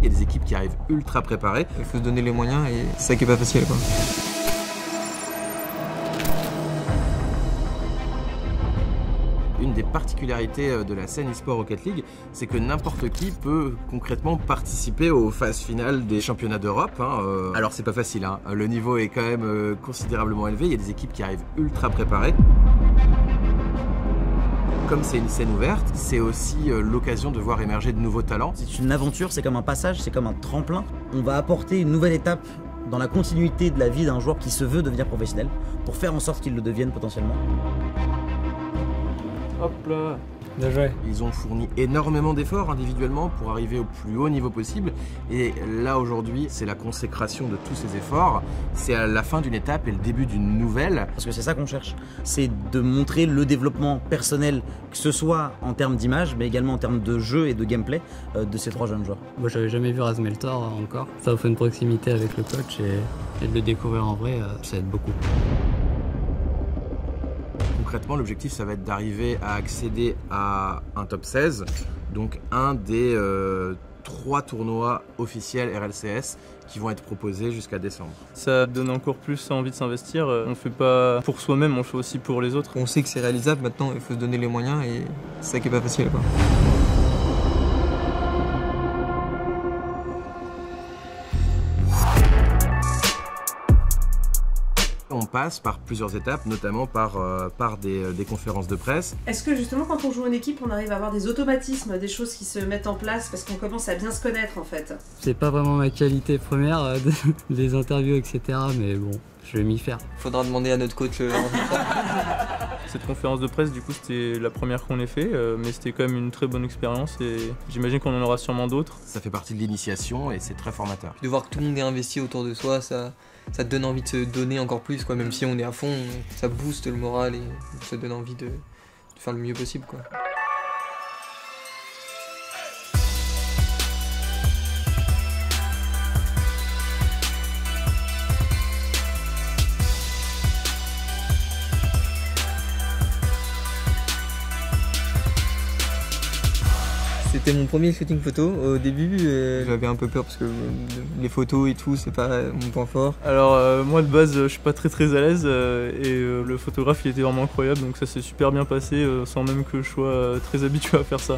Il y a des équipes qui arrivent ultra préparées. Il faut se donner les moyens et c'est ça qui est pas facile, quoi. Une des particularités de la scène e-sport Rocket League, c'est que n'importe qui peut concrètement participer aux phases finales des championnats d'Europe. Alors c'est pas facile, le niveau est quand même considérablement élevé, il y a des équipes qui arrivent ultra préparées. Comme c'est une scène ouverte, c'est aussi l'occasion de voir émerger de nouveaux talents. C'est une aventure, c'est comme un passage, c'est comme un tremplin. On va apporter une nouvelle étape dans la continuité de la vie d'un joueur qui se veut devenir professionnel pour faire en sorte qu'il le devienne potentiellement. Hop là, bien joué. Ils ont fourni énormément d'efforts individuellement pour arriver au plus haut niveau possible. Et là aujourd'hui, c'est la consécration de tous ces efforts. C'est à la fin d'une étape et le début d'une nouvelle. Parce que c'est ça qu'on cherche, c'est de montrer le développement personnel, que ce soit en termes d'image, mais également en termes de jeu et de gameplay de ces trois jeunes joueurs. Moi j'avais jamais vu Razmeltor encore. Ça offre une proximité avec le coach et de le découvrir en vrai, ça aide beaucoup. Concrètement, l'objectif, ça va être d'arriver à accéder à un top 16, donc un des 3 tournois officiels RLCS qui vont être proposés jusqu'à décembre. Ça donne encore plus envie de s'investir. On ne fait pas pour soi-même, on le fait aussi pour les autres. On sait que c'est réalisable, maintenant il faut se donner les moyens et c'est ça qui est pas facile, quoi. On passe par plusieurs étapes, notamment par des conférences de presse. Est-ce que justement quand on joue en équipe, on arrive à avoir des automatismes, des choses qui se mettent en place parce qu'on commence à bien se connaître en fait? C'est pas vraiment ma qualité première, des interviews, etc. Mais bon, je vais m'y faire. Faudra demander à notre coach. Cette conférence de presse, du coup, c'était la première qu'on ait fait, mais c'était quand même une très bonne expérience et j'imagine qu'on en aura sûrement d'autres. Ça fait partie de l'initiation et c'est très formateur. De voir que tout le monde est investi autour de soi, ça te donne envie de se donner encore plus, quoi. Même si on est à fond, ça booste le moral et ça donne envie de faire le mieux possible, quoi. C'était mon premier shooting photo. Au début, j'avais un peu peur parce que les photos et tout, c'est pas mon point fort. Alors moi de base, je suis pas très à l'aise et le photographe il était vraiment incroyable, donc ça s'est super bien passé sans même que je sois très habitué à faire ça.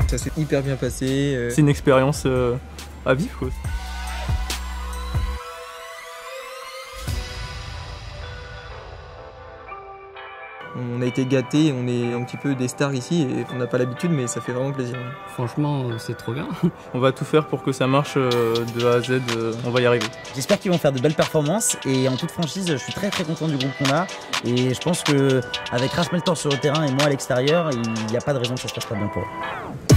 Ça s'est hyper bien passé. C'est une expérience à vivre, quoi. On a été gâtés, on est un petit peu des stars ici et on n'a pas l'habitude, mais ça fait vraiment plaisir. Franchement, c'est trop bien. On va tout faire pour que ça marche de A à Z, on va y arriver. J'espère qu'ils vont faire de belles performances et en toute franchise, je suis très content du groupe qu'on a et je pense qu'avec Razmeltor sur le terrain et moi à l'extérieur, il n'y a pas de raison que ça se passe pas bien pour eux.